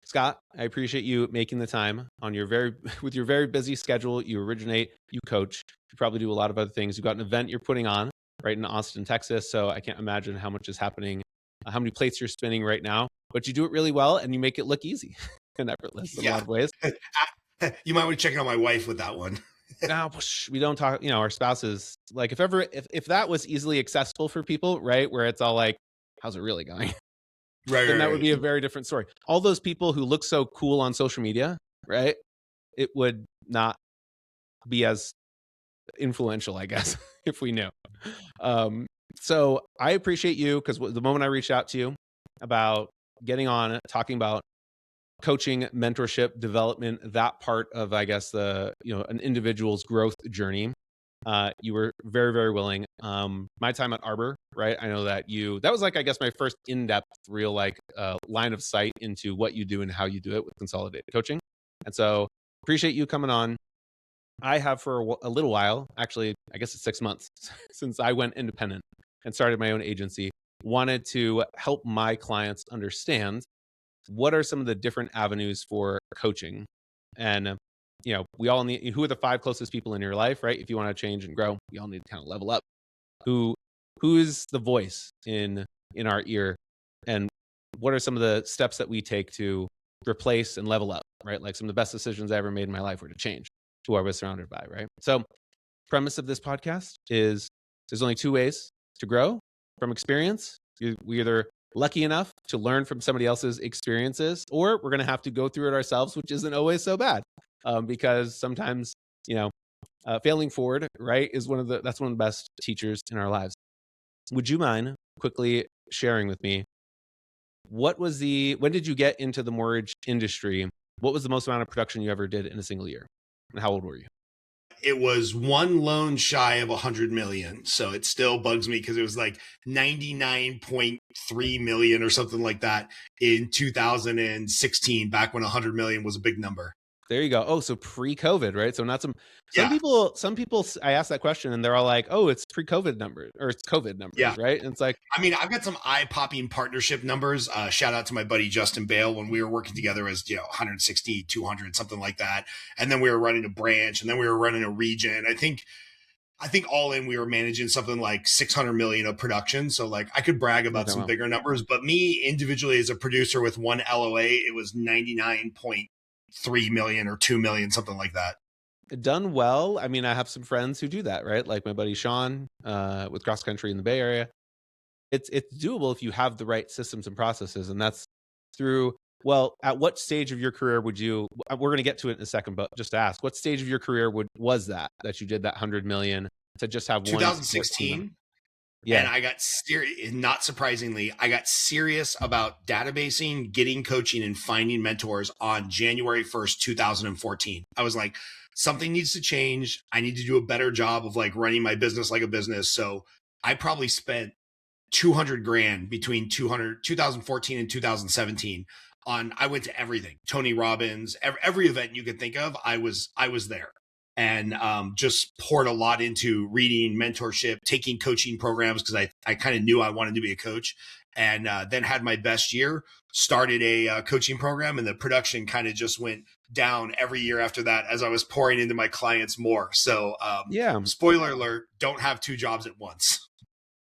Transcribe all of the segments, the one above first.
Scott, I appreciate you making the time on your very with your very busy schedule. You originate, you coach, you probably do a lot of other things. You've got an event you're putting on right in Austin, Texas. So I can't imagine how much is happening, how many plates you're spinning right now. But you do it really well, and you make it look easy and effortless in a lot Yeah. of ways. You might want to check in on my wife with that one. Now we don't talk. Our spouses, like, if that was easily accessible for people, right? Where it's all like, how's it really going? Right, Then right, that would be a right. very different story. All those people who look so cool on social media, right? It would not be as influential, I guess, if we knew. Um, so I appreciate you, because the moment I reached out to you about getting on, talking about coaching, mentorship, development, that part of, I guess, an individual's growth journey, you were very, very willing. My time at Arbor, right? I know that was like, I guess, my first in-depth real line of sight into what you do and how you do it with consolidated coaching. And so appreciate you coming on. I have for a little while, actually, I guess it's 6 months since I went independent and started my own agency, wanted to help my clients understand what are some of the different avenues for coaching. And, we all need, who are the 5 closest people in your life, right? If you want to change and grow, we all need to kind of level up. Who is the voice in our ear? And what are some of the steps that we take to replace and level up, right? Like, some of the best decisions I ever made in my life were to change who I was surrounded by, right? So premise of this podcast is there's only 2 ways to grow from experience. We either lucky enough to learn from somebody else's experiences, or we're going to have to go through it ourselves, which isn't always so bad, because sometimes, failing forward, right, is that's one of the best teachers in our lives. Would you mind quickly sharing with me when did you get into the mortgage industry? What was the most amount of production you ever did in a single year? And how old were you? It was one loan shy of 100 million. So it still bugs me because it was like 99.3 million or something like that in 2016, back when 100 million was a big number. There you go. Oh, so pre-COVID, right? So not some Yeah. people. I ask that question and they're all like, "Oh, it's pre-COVID numbers or it's COVID numbers," Yeah. right? And it's like, I mean, I've got some eye-popping partnership numbers. Shout out to my buddy Justin Bale when we were working together as 160, 200, something like that. And then we were running a branch, and then we were running a region. I think all in we were managing something like 600 million of production. So like I could brag about okay, some well, bigger numbers, but me individually as a producer with one LOA, it was 99.3 million or 2 million, something like that. done well. I mean, I have some friends who do that, right? Like my buddy Sean, with cross country in the Bay Area. It's doable if you have the right systems and processes, and that's through. Well, at what stage of your career would you? We're going to get to it in a second, but just to ask, what stage of your career was that you did that 100 million to just have one support team? 2016. And Yeah. I got serious, not surprisingly, I got serious about databasing, getting coaching, and finding mentors on January 1st, 2014. I was like, something needs to change. I need to do a better job of like running my business like a business. So I probably spent 200 grand between 2014 and 2017 on, I went to everything, Tony Robbins, every event you could think of. I was there, and just poured a lot into reading, mentorship, taking coaching programs, because I kind of knew I wanted to be a coach. And then had my best year, started a coaching program, and the production kind of just went down every year after that as I was pouring into my clients more. So Yeah. spoiler alert, don't have 2 jobs at once.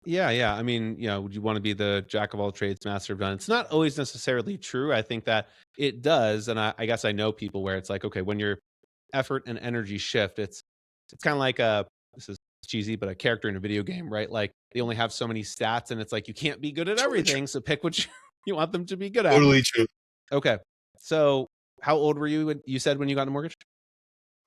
Yeah, yeah. I mean, would you want to be the jack of all trades, master of none? It's not always necessarily true. I think that it does, and I guess I know people where it's like, okay, when your effort and energy shift, it's kind of like this is cheesy, but a character in a video game, right? Like they only have so many stats, and it's like you can't be good at Totally true. everything, so pick what you want them to be good at. Totally true. Okay, so how old were you you said when you got a mortgage?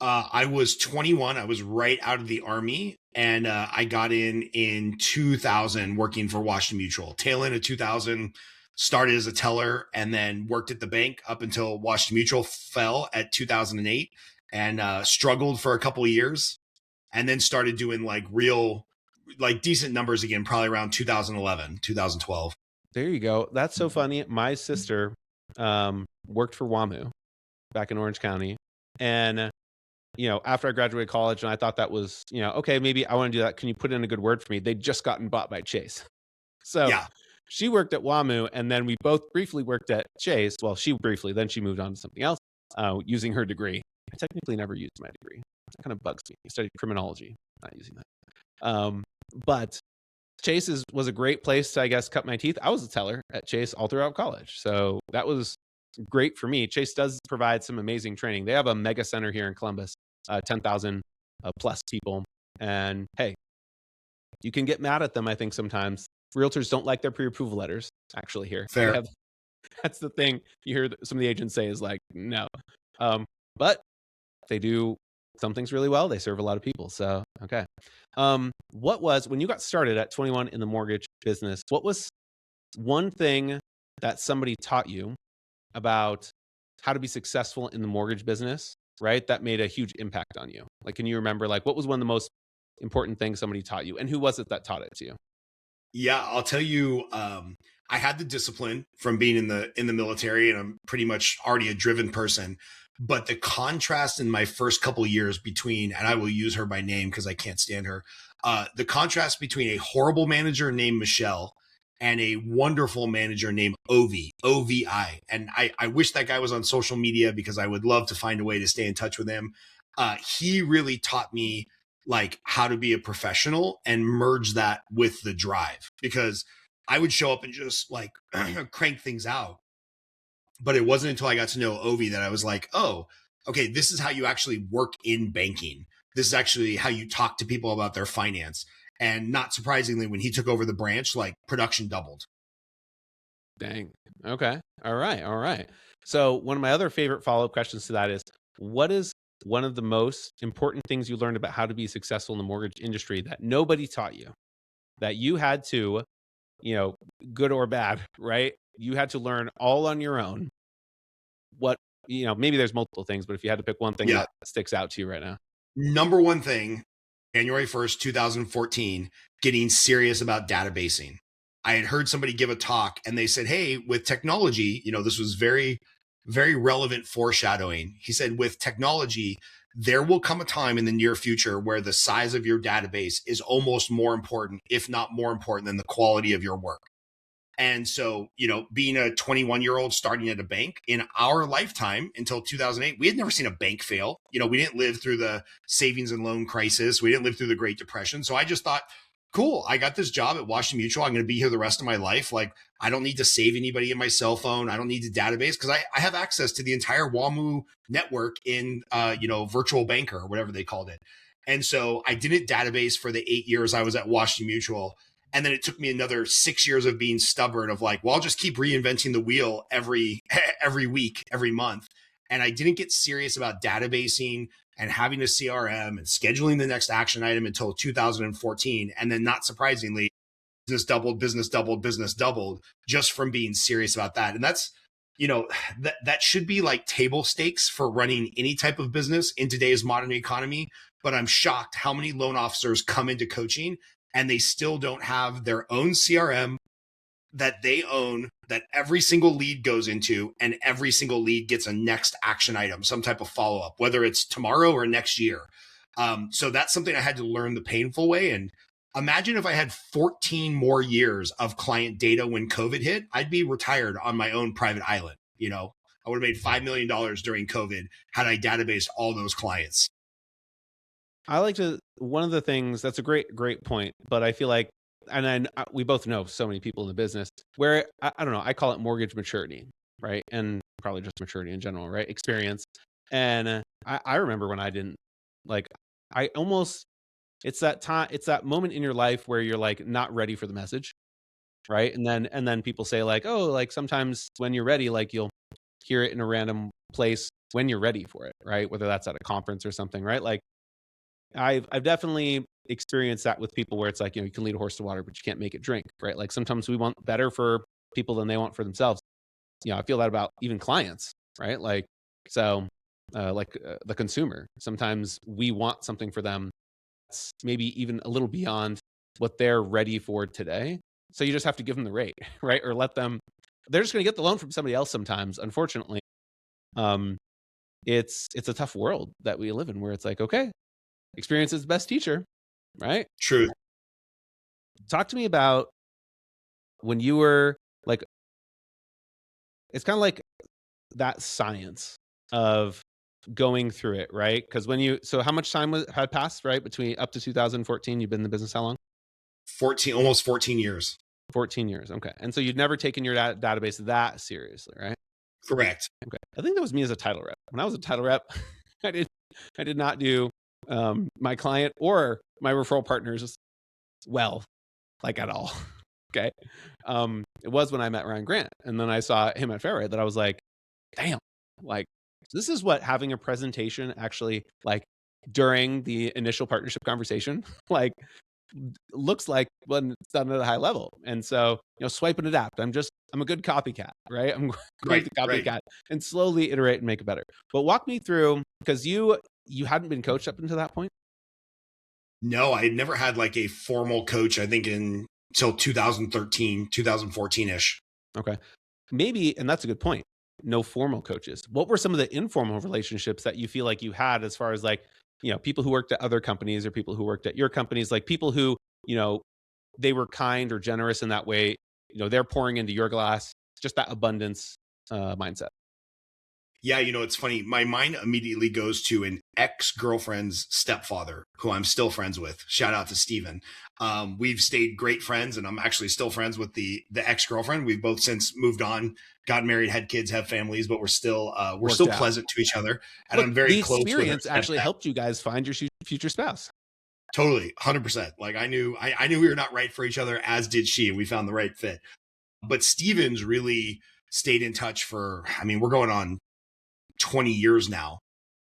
I was 21. I was right out of the army, and I got in 2000 working for Washington Mutual. Tail end of 2000, started as a teller, and then worked at the bank up until Washington Mutual fell at 2008, and struggled for a couple of years, and then started doing like real, like decent numbers again, probably around 2011, 2012. There you go. That's so funny. My sister worked for WAMU back in Orange County, and after I graduated college, and I thought that was, okay, maybe I want to do that. Can you put in a good word for me? They'd just gotten bought by Chase. So Yeah. she worked at WAMU, and then we both briefly worked at Chase. Well, she briefly, then she moved on to something else, using her degree. I technically never used my degree. That kind of bugs me. I studied criminology, not using that. But Chase was a great place to, I guess, cut my teeth. I was a teller at Chase all throughout college, so that was great for me. Chase does provide some amazing training. They have a mega center here in Columbus, 10,000 plus people, and hey, you can get mad at them. I think sometimes realtors don't like their pre-approval letters. Actually, here Fair. that's the thing you hear some of the agents say is like, no, but they do some things really well. They serve a lot of people. So, okay. What was, when you got started at 21 in the mortgage business, what was one thing that somebody taught you about how to be successful in the mortgage business, right? That made a huge impact on you. Like, can you remember, like, what was one of the most important things somebody taught you, and who was it that taught it to you? Yeah, I'll tell you, I had the discipline from being in the military, and I'm pretty much already a driven person. But the contrast in my first couple of years between, and I will use her by name because I can't stand her, the contrast between a horrible manager named Michelle and a wonderful manager named Ovi, OVI. And I wish that guy was on social media because I would love to find a way to stay in touch with him. He really taught me like how to be a professional and merge that with the drive, because I would show up and just like crank things out. But it wasn't until I got to know Ovi that I was like, oh, okay, this is how you actually work in banking. This is actually how you talk to people about their finance. And not surprisingly, when he took over the branch, like production doubled. Dang. Okay. All right. All right. So one of my other favorite follow-up questions to that is, what is one of the most important things you learned about how to be successful in the mortgage industry that nobody taught you, that you had to, good or bad, right? You had to learn all on your own. What, maybe there's multiple things, but if you had to pick one thing Yeah. that sticks out to you right now. Number one thing, January 1st, 2014, getting serious about databasing. I had heard somebody give a talk and they said, hey, with technology, this was very, very relevant foreshadowing. He said, with technology, there will come a time in the near future where the size of your database is almost more important, if not more important than the quality of your work. And so, being a 21-year-old starting at a bank in our lifetime until 2008, we had never seen a bank fail. We didn't live through the savings and loan crisis. We didn't live through the Great Depression. So I just thought, cool, I got this job at Washington Mutual. I'm going to be here the rest of my life. Like, I don't need to save anybody in my cell phone. I don't need the database because I have access to the entire WAMU network in, virtual banker or whatever they called it. And so I didn't database for the 8 years I was at Washington Mutual. And then it took me another 6 years of being stubborn of like, well, I'll just keep reinventing the wheel every week, every month. And I didn't get serious about databasing and having a CRM and scheduling the next action item until 2014. And then not surprisingly, business doubled just from being serious about that. And that's, that should be like table stakes for running any type of business in today's modern economy. But I'm shocked how many loan officers come into coaching and they still don't have their own CRM that they own, that every single lead goes into, and every single lead gets a next action item, some type of follow-up, whether it's tomorrow or next year. So that's something I had to learn the painful way. And imagine if I had 14 more years of client data when COVID hit, I'd be retired on my own private island. I would have made $5 million during COVID had I databased all those clients. I like to, one of the things, that's a great point, but I feel like, and then we both know so many people in the business where, I don't know, I call it mortgage maturity, right? And probably just maturity in general, right? Experience. And I remember when I didn't, like, I almost, it's that moment in your life where you're like not ready for the message, right? And then people say like, oh, like sometimes when you're ready, like you'll hear it in a random place when you're ready for it, right? Whether that's at a conference or something, right? Like, I've definitely experienced that with people where it's like, you can lead a horse to water, but you can't make it drink, right? Like sometimes we want better for people than they want for themselves. I feel that about even clients, right? Like, so the consumer, sometimes we want something for them that's maybe even a little beyond what they're ready for today. So you just have to give them the rate, right? Or they're just going to get the loan from somebody else sometimes, unfortunately. It's a tough world that we live in where it's like, okay, experience is the best teacher, right? True. Talk to me about when you were like, it's kind of like that science of going through it, right? Because so how much time had passed, right? Between up to 2014, you've been in the business how long? 14, almost 14 years. 14 years. Okay. And so you'd never taken your database that seriously, right? Correct. Okay. I think that was me as a title rep. When I was a title rep, I did I did not do my client or my referral partners well, like at all. Okay. It was when I met Ryan Grant and then I saw him at Fairway that I was like, damn, like this is what having a presentation actually like during the initial partnership conversation, like looks like when it's done at a high level. And so, swipe and adapt. I'm a good copycat, right? I'm going Right. to Right. copycat and slowly iterate and make it better. But walk me through, because you hadn't been coached up until that point. No, I had never had like a formal coach, I think until 2013, 2014 ish. Okay. Maybe, and that's a good point. No formal coaches. What were some of the informal relationships that you feel like you had as far as like, people who worked at other companies or people who worked at your companies, like people who, you know, they were kind or generous in that way, they're pouring into your glass, just that abundance mindset. Yeah, it's funny. My mind immediately goes to an ex-girlfriend's stepfather, who I'm still friends with. Shout out to Steven. We've stayed great friends, and I'm actually still friends with the ex-girlfriend. We've both since moved on, got married, had kids, have families, but we're Worked still out. pleasant to each other. And Look, I'm very the close with her experience actually stepdad. helped you guys find your future spouse. Totally, 100%. Like I knew we were not right for each other, as did she. We found the right fit. But Steven's really stayed in touch for, I mean, we're going on 20 years now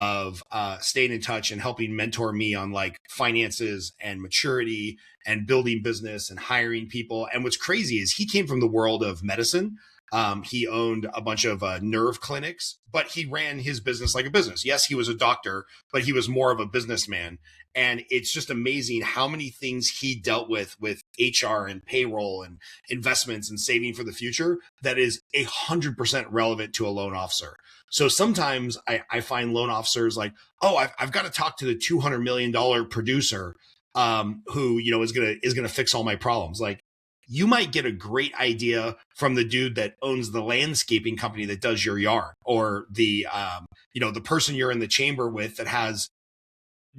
of staying in touch and helping mentor me on like finances and maturity and building business and hiring people. And what's crazy is he came from the world of medicine. He owned a bunch of nerve clinics, but he ran his business like a business. Yes, he was a doctor, but he was more of a businessman. And it's just amazing how many things he dealt with HR and payroll and investments and saving for the future that is 100% relevant to a loan officer. So sometimes I find loan officers like, oh, I've got to talk to the $200 million producer who, is gonna fix all my problems. Like, you might get a great idea from the dude that owns the landscaping company that does your yard, or the the person you're in the chamber with that has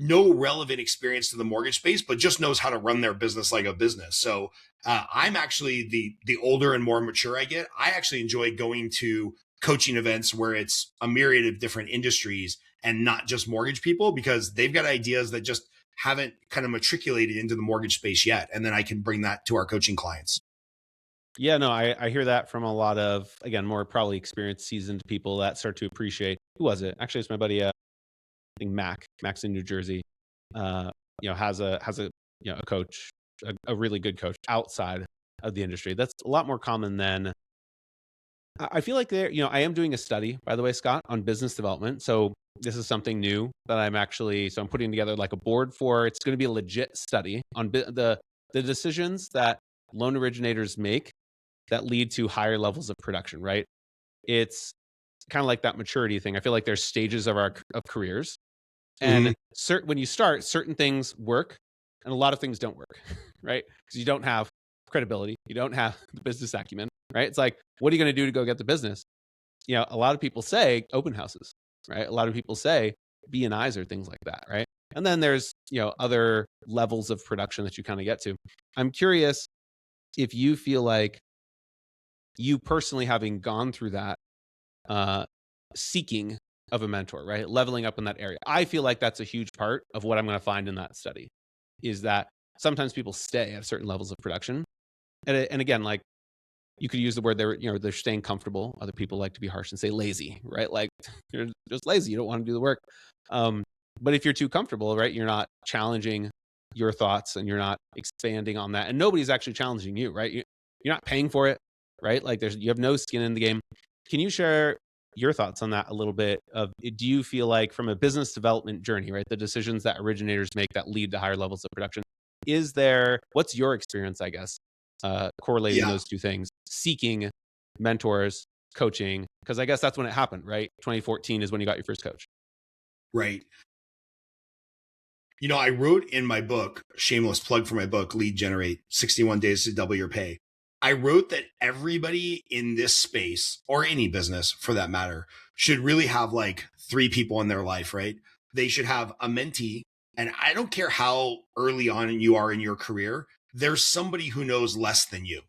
no relevant experience to the mortgage space, but just knows how to run their business like a business. So I'm actually the older and more mature I get, I actually enjoy going to coaching events where it's a myriad of different industries and not just mortgage people, because they've got ideas that just haven't kind of matriculated into the mortgage space yet. And then I can bring that to our coaching clients. Yeah, no, I hear that from a lot of, again, more probably experienced, seasoned people that start to appreciate. Who was it? Actually, it's my buddy, I think Mac's in New Jersey. Has a a coach, a really good coach outside of the industry. That's a lot more common than I feel like there. I am doing a study, by the way, Scott, on business development. So this is something new that I'm putting together like a board for. It's going to be a legit study on the decisions that loan originators make that lead to higher levels of production, right? It's kind of like that maturity thing. I feel like there's stages of of careers, Mm-hmm. and when you start, certain things work and a lot of things don't work, right? Because you don't have credibility, you don't have the business acumen, right? It's like, what are you going to do to go get the business? A lot of people say open houses, right? A lot of people say B&Is or things like that, right? And then there's, other levels of production that you kind of get to. I'm curious if you feel like you personally, having gone through that, seeking of a mentor, right? Leveling up in that area. I feel like that's a huge part of what I'm going to find in that study, is that sometimes people stay at certain levels of production. And again, like, you could use the word they're staying comfortable. Other people like to be harsh and say lazy, right? Like, you're just lazy. You don't want to do the work. But if you're too comfortable, right, you're not challenging your thoughts and you're not expanding on that. And nobody's actually challenging you, right? You're not paying for it, right? Like, you have no skin in the game. Can you share your thoughts on that a little bit? Do you feel like, from a business development journey, right, the decisions that originators make that lead to higher levels of production, what's your experience, I guess, correlating Yeah. those two things, seeking mentors, coaching? Because I guess that's when it happened, right? 2014 is when you got your first coach. Right. I wrote in my book, shameless plug for my book, Lead Generate, 61 Days to Double Your Pay. I wrote that everybody in this space, or any business for that matter, should really have like three people in their life, right? They should have a mentee. And I don't care how early on you are in your career, there's somebody who knows less than you.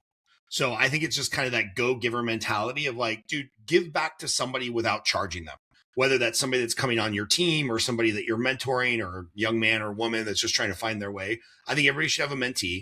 So I think it's just kind of that go giver mentality of like, dude, give back to somebody without charging them. Whether that's somebody that's coming on your team or somebody that you're mentoring or young man or woman that's just trying to find their way. I think everybody should have a mentee.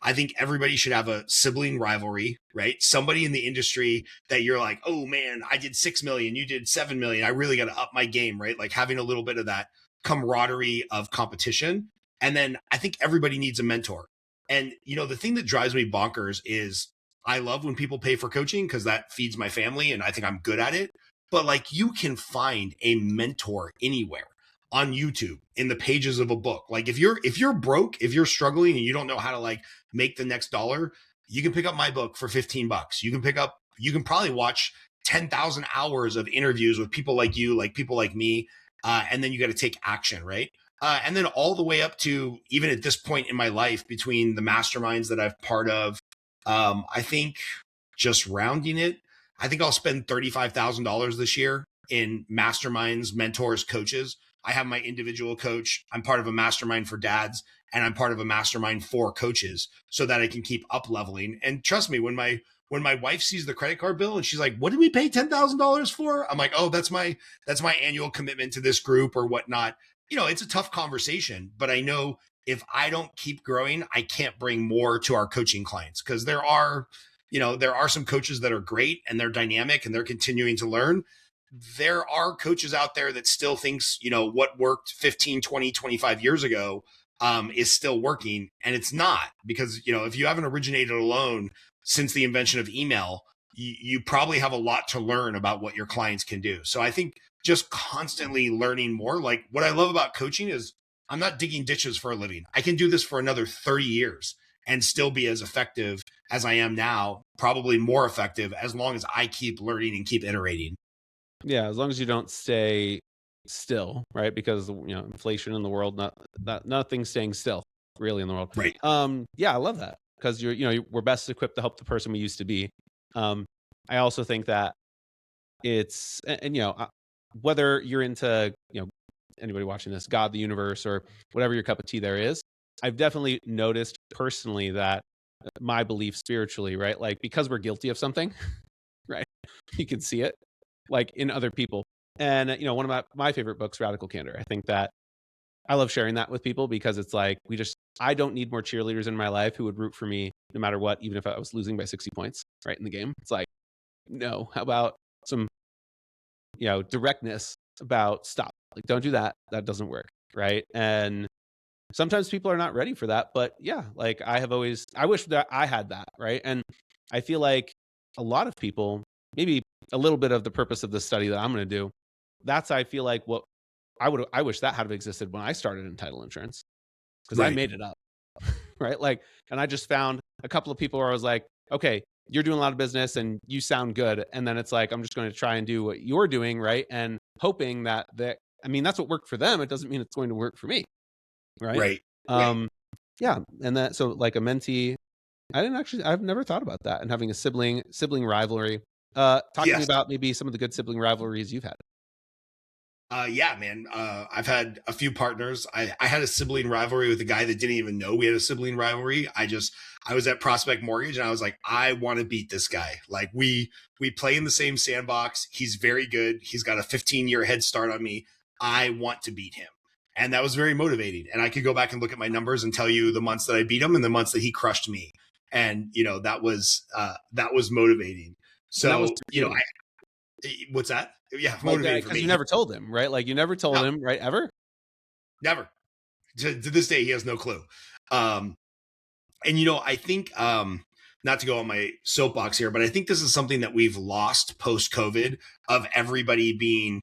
I think everybody should have a sibling rivalry, right? Somebody in the industry that you're like, oh man, I did 6 million, you did 7 million. I really got to up my game, right? Like having a little bit of that camaraderie of competition. And then I think everybody needs a mentor. And, the thing that drives me bonkers is I love when people pay for coaching because that feeds my family and I think I'm good at it. But like you can find a mentor anywhere on YouTube in the pages of a book. Like if you're broke, if you're struggling and you don't know how to like make the next dollar, you can pick up my book for $15. You can probably watch 10,000 hours of interviews with people like you, like people like me. And then you got to take action, right? And then all the way up to even at this point in my life between the masterminds that I've part of, I think just rounding it, I think I'll spend $35,000 this year in masterminds, mentors, coaches. I have my individual coach. I'm part of a mastermind for dads and I'm part of a mastermind for coaches so that I can keep up leveling. And trust me, when my wife sees the credit card bill and she's like, what did we pay $10,000 for? I'm like, oh, that's my annual commitment to this group or whatnot. It's a tough conversation, but I know if I don't keep growing, I can't bring more to our coaching clients because there are some coaches that are great and they're dynamic and they're continuing to learn. There are coaches out there that still thinks, what worked 15, 20, 25 years ago is still working. And it's not because, if you haven't originated alone since the invention of email, you probably have a lot to learn about what your clients can do. So I think just constantly learning more. Like what I love about coaching is I'm not digging ditches for a living. I can do this for another 30 years and still be as effective as I am now, probably more effective as long as I keep learning and keep iterating. Yeah, as long as you don't stay still, right? Because inflation in the world, nothing's staying still really in the world. Right. Yeah, I love that because we're best equipped to help the person we used to be. I also think that it's whether you're into anybody watching this, God, the universe, or whatever your cup of tea there is, I've definitely noticed personally that my belief spiritually, right? Like because we're guilty of something, right? You can see it like in other people. And one of my favorite books, Radical Candor. I think that I love sharing that with people because it's like I don't need more cheerleaders in my life who would root for me no matter what, even if I was losing by 60 points right in the game. It's like, no, how about some directness about stop. Like don't do that. That doesn't work. Right. And sometimes people are not ready for that. But yeah, like I wish that I had that. Right. And I feel like a lot of people, maybe a little bit of the purpose of the study that I'm going to do, I feel like what I wish that had existed when I started in title insurance because I made it up. Right. Like, and I just found a couple of people where I was like, okay, you're doing a lot of business and you sound good. And then it's like, I'm just going to try and do what you're doing. Right. And hoping that's what worked for them. It doesn't mean it's going to work for me. Right. Right. Yeah. And so like a mentee, I've never thought about that and having a sibling rivalry. Talk to me about maybe some of the good sibling rivalries you've had. Yeah, man. I've had a few partners. I had a sibling rivalry with a guy that didn't even know we had a sibling rivalry. I was at Prospect Mortgage and I was like, I want to beat this guy. Like we play in the same sandbox. He's very good. He's got a 15-year head start on me. I want to beat him. And that was very motivating. And I could go back and look at my numbers and tell you the months that I beat him and the months that he crushed me. And, that was motivating. So, what's that? Yeah, motivating for me. You never told him, right? Like you never told him, right? Ever? Never. To this day, he has no clue. And I think not to go on my soapbox here, but I think this is something that we've lost post-COVID of everybody being,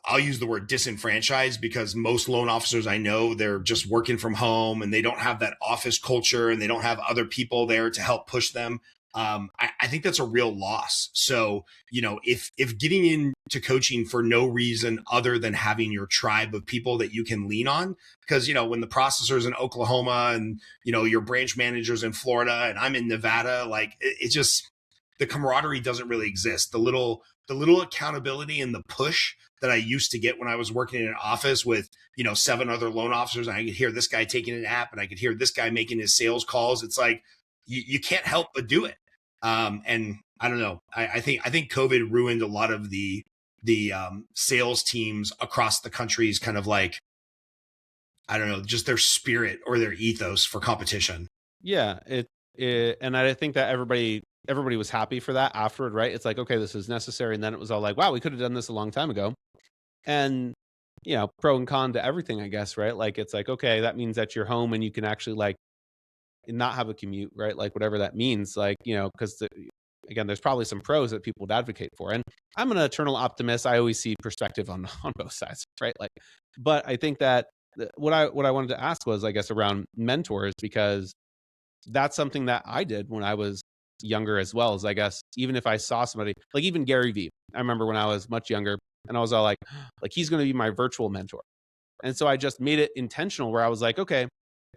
I'll use the word disenfranchised because most loan officers I know, they're just working from home and they don't have that office culture and they don't have other people there to help push them. I think that's a real loss. So, if getting into coaching for no reason other than having your tribe of people that you can lean on, because, when the processor's in Oklahoma and, your branch manager's in Florida and I'm in Nevada, like it just, the camaraderie doesn't really exist. The little accountability and the push that I used to get when I was working in an office with, 7 other loan officers, and I could hear this guy taking an app and I could hear this guy making his sales calls. It's like, you can't help but do it. And I don't know. I think COVID ruined a lot of the sales teams across the country's kind of like, I don't know, just their spirit or their ethos for competition. Yeah, and I think that everybody was happy for that afterward, right? It's like, okay, this is necessary, and then it was all like, wow, we could have done this a long time ago. And pro and con to everything, I guess, right? Like, it's like, okay, that means that you're home and you can actually like not have a commute, right? Like whatever that means, like, because again, there's probably some pros that people would advocate for. And I'm an eternal optimist. I always see perspective on both sides, right? Like, but I think that what I wanted to ask was, I guess, around mentors, because that's something that I did when I was younger as well. As I guess, even if I saw somebody like even Gary Vee, I remember when I was much younger and I was all like he's going to be my virtual mentor. And so I just made it intentional where I was like, okay,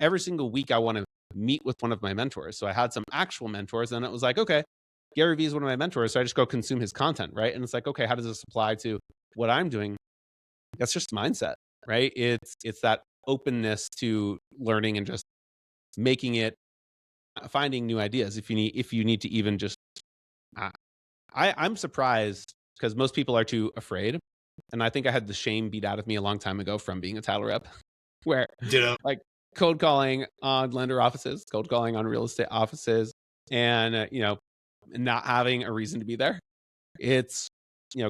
every single week I want to meet with one of my mentors. So I had some actual mentors, and it was like, okay, Gary Vee is one of my mentors. So I just go consume his content, right? And it's like, okay, how does this apply to what I'm doing? That's just mindset, right? It's that openness to learning and just making it, finding new ideas. If you need to even just, I'm surprised because most people are too afraid. And I think I had the shame beat out of me a long time ago from being a title rep, where Ditto. like cold calling on lender offices, cold calling on real estate offices, and not having a reason to be there. It's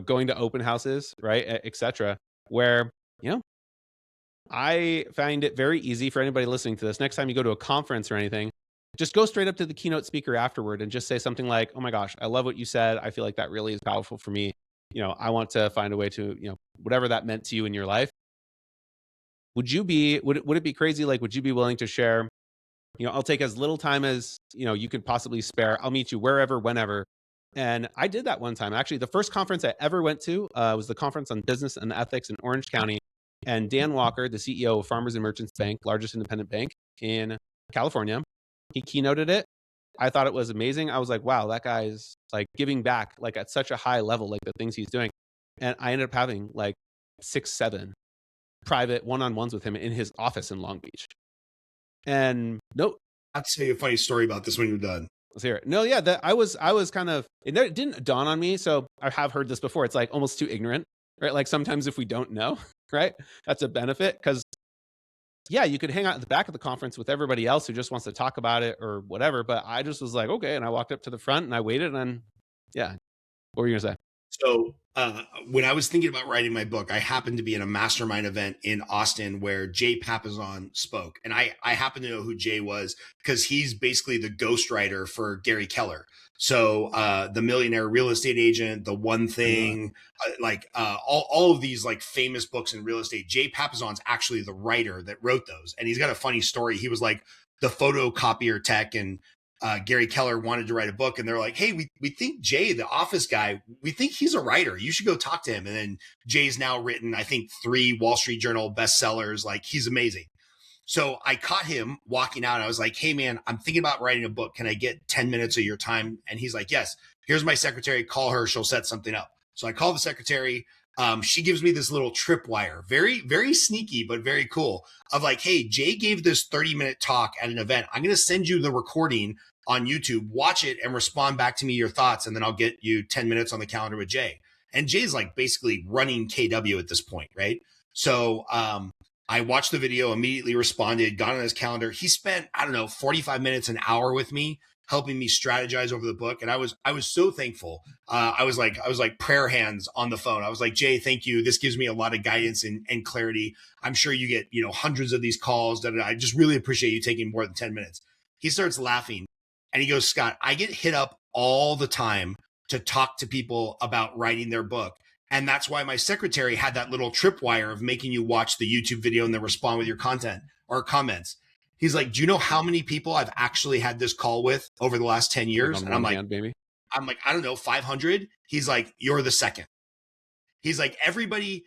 going to open houses, right, etc. Where I find it very easy for anybody listening to this. Next time you go to a conference or anything, just go straight up to the keynote speaker afterward and just say something like, "Oh my gosh, I love what you said. I feel like that really is powerful for me. I want to find a way to, whatever that meant to you in your life." Would it be crazy? Like, would you be willing to share, I'll take as little time as, you could possibly spare. I'll meet you wherever, whenever. And I did that one time. Actually, the first conference I ever went to was the conference on business and ethics in Orange County. And Dan Walker, the CEO of Farmers and Merchants Bank, largest independent bank in California, he keynoted it. I thought it was amazing. I was like, wow, that guy's like giving back like at such a high level, like the things he's doing. And I ended up having like 6, 7 private one-on-ones with him in his office in Long Beach. And no, I'll tell you a funny story about this when you're done. let's hear it. No, yeah, that I was kind of, it didn't dawn on me. So I have heard this before. It's like almost too ignorant, right? Like sometimes if we don't know, right, that's a benefit. Because yeah, you could hang out at the back of the conference with everybody else who just wants to talk about it or whatever. But I just was like, okay. And I walked up to the front and I waited, and yeah. What were you going to say? So when I was thinking about writing my book, I happened to be in a mastermind event in Austin where Jay Papasan spoke. And I happen to know who Jay was because he's basically the ghostwriter for Gary Keller. So the Millionaire Real Estate Agent, The One Thing, all of these like famous books in real estate. Jay Papasan's actually the writer that wrote those. And he's got a funny story. He was like the photocopier tech, and Gary Keller wanted to write a book, and they're like, hey, we think Jay, the office guy, we think he's a writer. You should go talk to him. And then Jay's now written, I think, 3 Wall Street Journal bestsellers. Like, he's amazing. So I caught him walking out. I was like, hey, man, I'm thinking about writing a book. Can I get 10 minutes of your time? And he's like, yes, here's my secretary. Call her. She'll set something up. So I call the secretary. She gives me this little tripwire, very, very sneaky, but very cool, of like, hey, Jay gave this 30-minute talk at an event. I'm going to send you the recording on YouTube, watch it and respond back to me your thoughts. And then I'll get you 10 minutes on the calendar with Jay. And Jay's like basically running KW at this point, right? So I watched the video, immediately responded, got on his calendar. He spent, I don't know, 45 minutes, an hour with me, helping me strategize over the book. And I was so thankful. I was like prayer hands on the phone. I was like, Jay, thank you. This gives me a lot of guidance and clarity. I'm sure you get, hundreds of these calls. I just really appreciate you taking more than 10 minutes. He starts laughing and he goes, Scott, I get hit up all the time to talk to people about writing their book. And that's why my secretary had that little tripwire of making you watch the YouTube video and then respond with your content or comments. He's like, do you know how many people I've actually had this call with over the last 10 Like years? on And one hand, maybe. I'm like, I don't know, 500. He's like, you're the second. He's like, everybody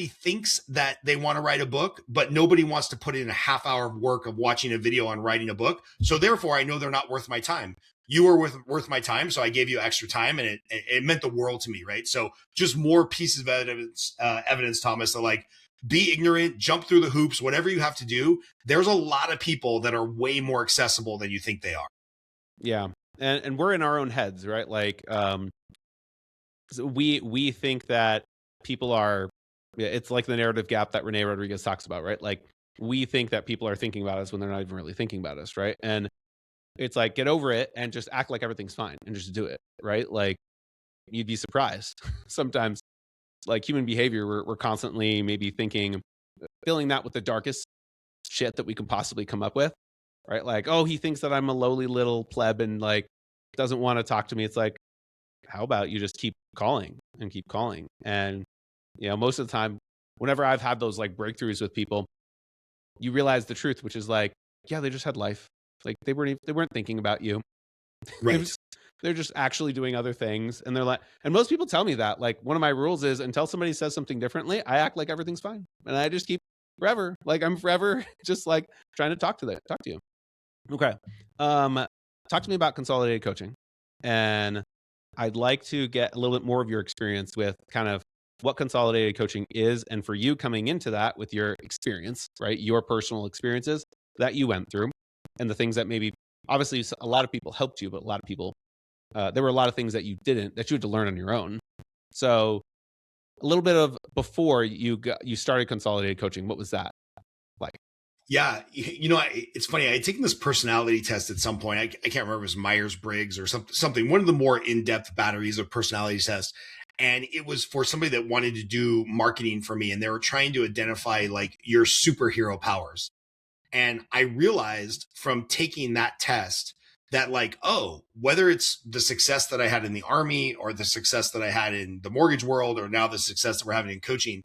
thinks that they want to write a book, but nobody wants to put in a half hour of work of watching a video on writing a book. So therefore, I know they're not worth my time. You were worth my time, so I gave you extra time, and it meant the world to me, right? So just more pieces of evidence, Thomas, that like, be ignorant, jump through the hoops, whatever you have to do. There's a lot of people that are way more accessible than you think they are. Yeah, and we're in our own heads, right? Like, so we think that people are. It's like the narrative gap that Rene Rodriguez talks about, right? Like, we think that people are thinking about us when they're not even really thinking about us, right? And it's like, get over it and just act like everything's fine and just do it, right? Like, you'd be surprised sometimes. Like, human behavior, we're constantly maybe thinking, filling that with the darkest shit that we can possibly come up with, right? Like, oh, he thinks that I'm a lowly little pleb and like doesn't want to talk to me. It's like, how about you just keep calling and keep calling? And most of the time, whenever I've had those like breakthroughs with people, you realize the truth, which is like, yeah, they just had life. Like, they weren't thinking about you. Right. They're just actually doing other things. And they're like, and most people tell me that, like, one of my rules is, until somebody says something differently, I act like everything's fine. And I just keep forever. Like, I'm forever just like trying to talk to you. Okay. Talk to me about consolidated coaching. And I'd like to get a little bit more of your experience with kind of what consolidated coaching is. And for you coming into that with your experience, right? Your personal experiences that you went through and the things that maybe, obviously a lot of people helped you, but a lot of people, there were a lot of things that you didn't, that you had to learn on your own. So a little bit of before you started consolidated coaching, what was that like? Yeah, it's funny. I had taken this personality test at some point. I can't remember if it was Myers-Briggs or something. One of the more in-depth batteries of personality tests, and it was for somebody that wanted to do marketing for me, and they were trying to identify like your superhero powers. And I realized from taking that test that like, oh, whether it's the success that I had in the army or the success that I had in the mortgage world or now the success that we're having in coaching,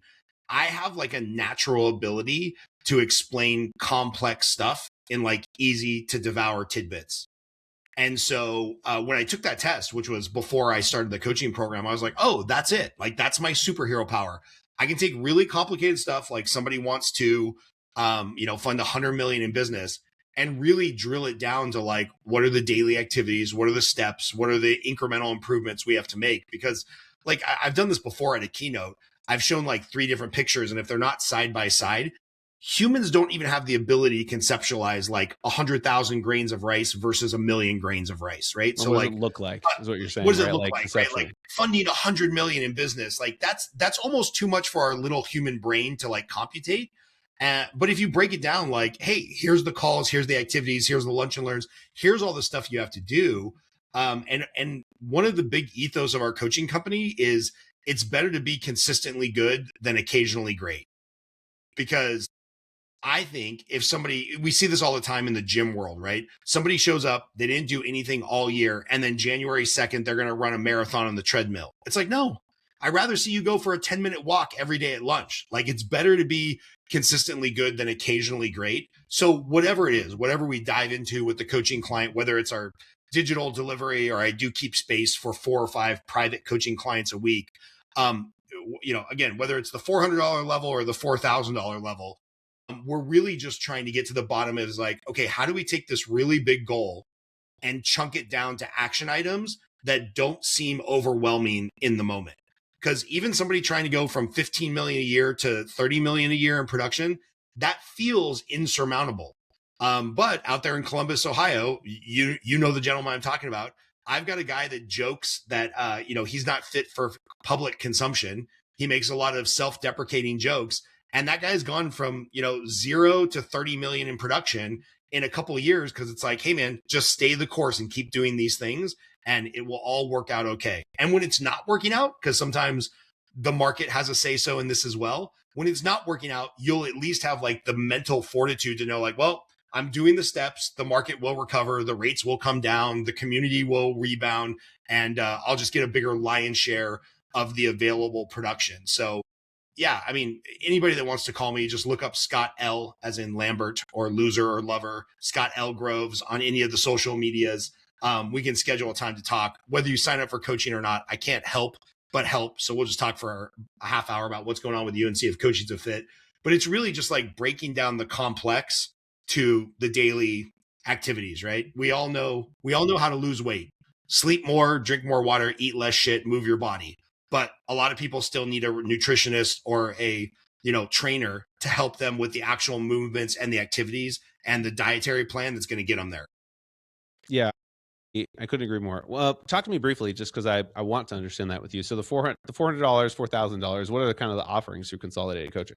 I have like a natural ability to explain complex stuff in like easy to devour tidbits. And so when I took that test, which was before I started the coaching program, I was like, oh, that's it. Like, that's my superhero power. I can take really complicated stuff, like somebody wants to, fund 100 million in business, and really drill it down to like, what are the daily activities? What are the steps? What are the incremental improvements we have to make? Because like I've done this before at a keynote. I've shown like 3 different pictures, and if they're not side by side, humans don't even have the ability to conceptualize like 100,000 grains of rice versus 1,000,000 grains of rice, right? What So does like, it look like is what you're saying, what does it right? look Like, like, right? conceptually. Like funding 100 million in business, like that's almost too much for our little human brain to like computate. But if you break it down, like, hey, here's the calls, here's the activities, here's the lunch and learns, here's all the stuff you have to do. And one of the big ethos of our coaching company is it's better to be consistently good than occasionally great. Because I think if we see this all the time in the gym world, right? Somebody shows up, they didn't do anything all year, and then January 2nd, they're going to run a marathon on the treadmill. It's like, no, I'd rather see you go for a 10-minute walk every day at lunch. Like, it's better to be consistently good than occasionally great. So whatever it is, whatever we dive into with the coaching client, whether it's our digital delivery or I do keep space for 4 or 5 private coaching clients a week, again, whether it's the $400 level or the $4,000 level, we're really just trying to get to the bottom of is like, okay, how do we take this really big goal and chunk it down to action items that don't seem overwhelming in the moment? Because even somebody trying to go from 15 million a year to 30 million a year in production, that feels insurmountable. But out there in Columbus, Ohio, you know the gentleman I'm talking about. I've got a guy that jokes that he's not fit for public consumption. He makes a lot of self-deprecating jokes. And that guy's gone from, 0 to 30 million in production in a couple of years, because it's like, hey, man, just stay the course and keep doing these things and it will all work out okay. And when it's not working out, because sometimes the market has a say so in this as well, when it's not working out, you'll at least have like the mental fortitude to know like, well, I'm doing the steps, the market will recover, the rates will come down, the community will rebound, and I'll just get a bigger lion's share of the available production. So yeah, I mean, anybody that wants to call me, just look up Scott L as in Lambert or loser or lover, Scott L Groves on any of the social medias. We can schedule a time to talk. Whether you sign up for coaching or not, I can't help but help. So we'll just talk for a half hour about what's going on with you and see if coaching's a fit. But it's really just like breaking down the complex to the daily activities, right? We all know how to lose weight. Sleep more, drink more water, eat less shit, move your body. But a lot of people still need a nutritionist or a trainer to help them with the actual movements and the activities and the dietary plan that's going to get them there. Yeah, I couldn't agree more. Well, talk to me briefly, just because I want to understand that with you. So the $400, $4,000. What are the kind of the offerings through Consolidated Coaching?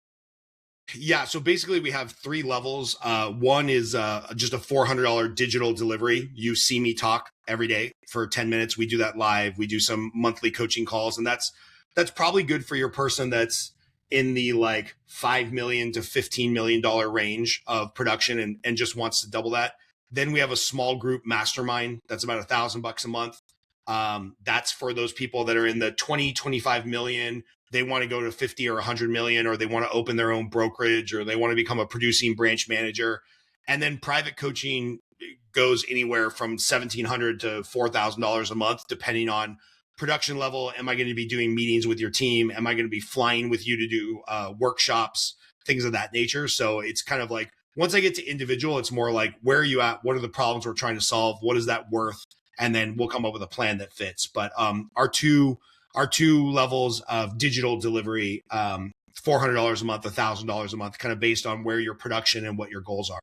Yeah, so basically we have 3 levels. One is just a $400 digital delivery. You see me talk every day for 10 minutes. We do that live. We do some monthly coaching calls, and that's probably good for your person that's in the like $5 million to $15 million range of production and just wants to double that. Then we have a small group mastermind that's about $1,000 a month. That's for those people that are in the 20, 25 million. They want to go to 50 or 100 million, or they want to open their own brokerage, or they want to become a producing branch manager. And then private coaching goes anywhere from $1,700 to $4,000 a month, depending on production level. Am I going to be doing meetings with your team? Am I going to be flying with you to do workshops, things of that nature? So it's kind of like, once I get to individual, it's more like, where are you at? What are the problems we're trying to solve? What is that worth? And then we'll come up with a plan that fits. But our two levels of digital delivery, $400 a month, $1,000 a month, kind of based on where your production and what your goals are.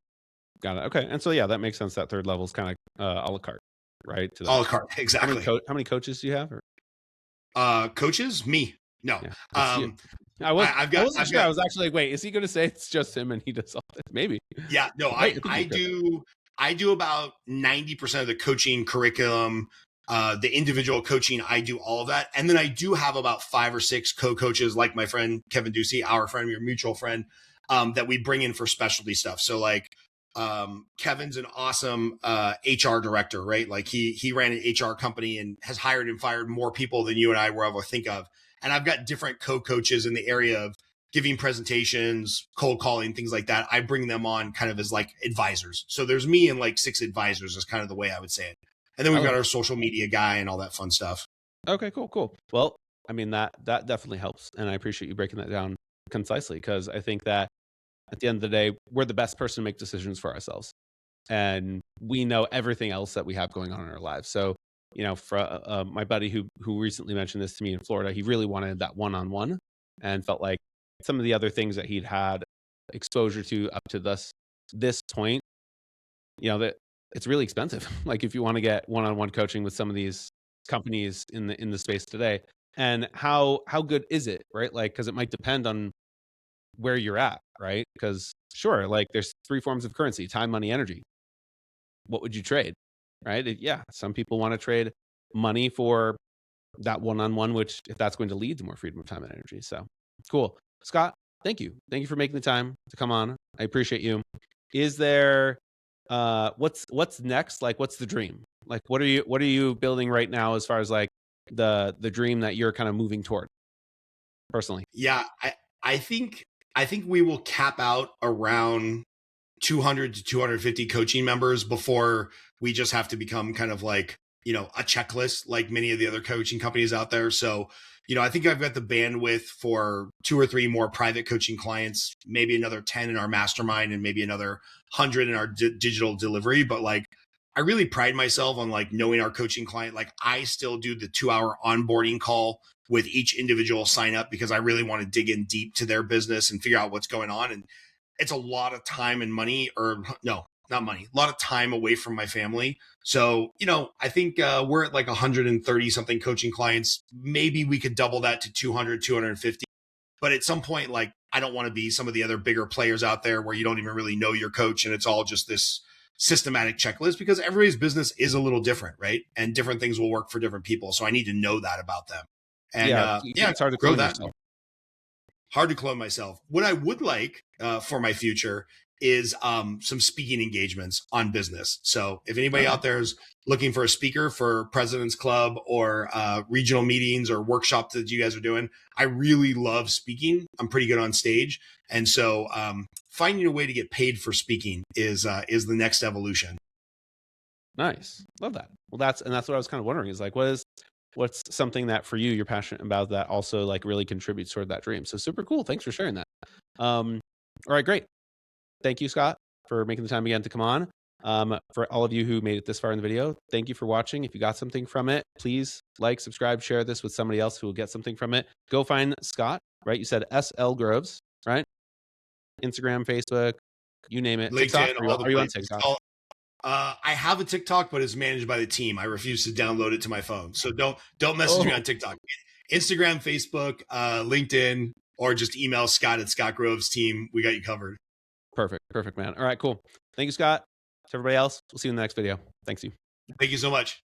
Got it. Okay. And so, yeah, that makes sense. That third level is kind of a la carte, right? To A that. la carte, exactly. How many coaches do you have? Or? Coaches? Me? No. Yeah, I wasn't sure. I was actually like, wait, is he going to say it's just him and he does all this? Maybe. Yeah, no, I do about 90% of the coaching curriculum, the individual coaching. I do all of that. And then I do have about 5 or 6 co-coaches, like my friend, Kevin Ducey, our friend, your mutual friend, that we bring in for specialty stuff. So like, Kevin's an awesome, HR director, right? Like he ran an HR company and has hired and fired more people than you and I were able to think of. And I've got different co-coaches in the area of giving presentations, cold calling, things like that. I bring them on kind of as like advisors. So there's me and like 6 advisors is kind of the way I would say it. And then we've got our social media guy and all that fun stuff. Okay, cool. Well, I mean, that definitely helps. And I appreciate you breaking that down concisely, because I think that at the end of the day, we're the best person to make decisions for ourselves. And we know everything else that we have going on in our lives. So, for my buddy who recently mentioned this to me in Florida, he really wanted that one-on-one and felt like some of the other things that he'd had exposure to up to this point, that it's really expensive. Like if you want to get one-on-one coaching with some of these companies in the space today, and how good is it, right? Like, because it might depend on where you're at, right? Because sure, like there's 3 forms of currency: time, money, energy. What would you trade, right? Yeah, some people want to trade money for that one-on-one, which if that's going to lead to more freedom of time and energy. So cool. Scott, thank you for making the time to come on. I appreciate you. Is there what's next? Like, what's the dream? Like, what are you building right now as far as like the dream that you're kind of moving toward personally? Yeah, I think we will cap out around 200 to 250 coaching members before we just have to become kind of like, a checklist like many of the other coaching companies out there. So, I think I've got the bandwidth for 2 or 3 more private coaching clients, maybe another 10 in our mastermind, and maybe another 100 in our digital delivery. But like, I really pride myself on like knowing our coaching client. Like I still do the 2-hour onboarding call with each individual sign up, because I really want to dig in deep to their business and figure out what's going on. And it's a lot of time and money, or no, not money, a lot of time away from my family. So, I think we're at like 130 something coaching clients. Maybe we could double that to 200, 250. But at some point, like, I don't want to be some of the other bigger players out there where you don't even really know your coach and it's all just this systematic checklist, because everybody's business is a little different, right? And different things will work for different people. So I need to know that about them. And it's hard to grow that. Hard to clone myself. What I would like for my future is some speaking engagements on business. So if anybody Okay. out there is looking for a speaker for President's Club or regional meetings or workshops that you guys are doing, I really love speaking. I'm pretty good on stage. And so finding a way to get paid for speaking is the next evolution. Nice. Love that. Well, that's what I was kind of wondering is like, what's something that for you, you're passionate about that also like really contributes toward that dream. So super cool. Thanks for sharing that. All right, great. Thank you, Scott, for making the time again to come on. For all of you who made it this far in the video, thank you for watching. If you got something from it, please like, subscribe, share this with somebody else who will get something from it. Go find Scott, right? You said SL Groves, right? Instagram, Facebook, you name it. TikTok? LinkedIn, all the Are you on places. TikTok? I have a TikTok, but it's managed by the team. I refuse to download it to my phone. So don't message me on TikTok. Instagram, Facebook, LinkedIn, or just email Scott at Scott Groves team. We got you covered. Perfect, man. All right, cool. Thank you, Scott. To everybody else, we'll see you in the next video. Thanks you. Thank you so much.